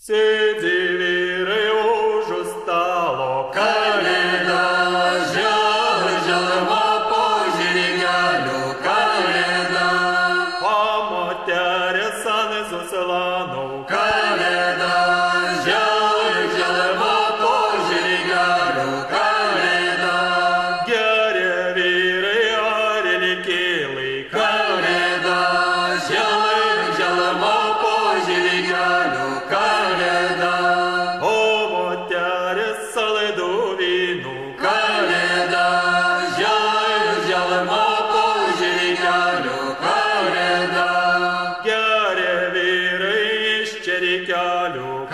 Сиді віри уже стало, Каледа, жалимо пожирялю, каледа, помотяря сани зоселану, каледа, жалимо пожирялю, каледа, гяря віри орелі кили, каледа, жалимо пожирялю, каледа, помотяря салиду віну, каледа, жалимо пожирялю, каледа, гяря віри іще рікялю,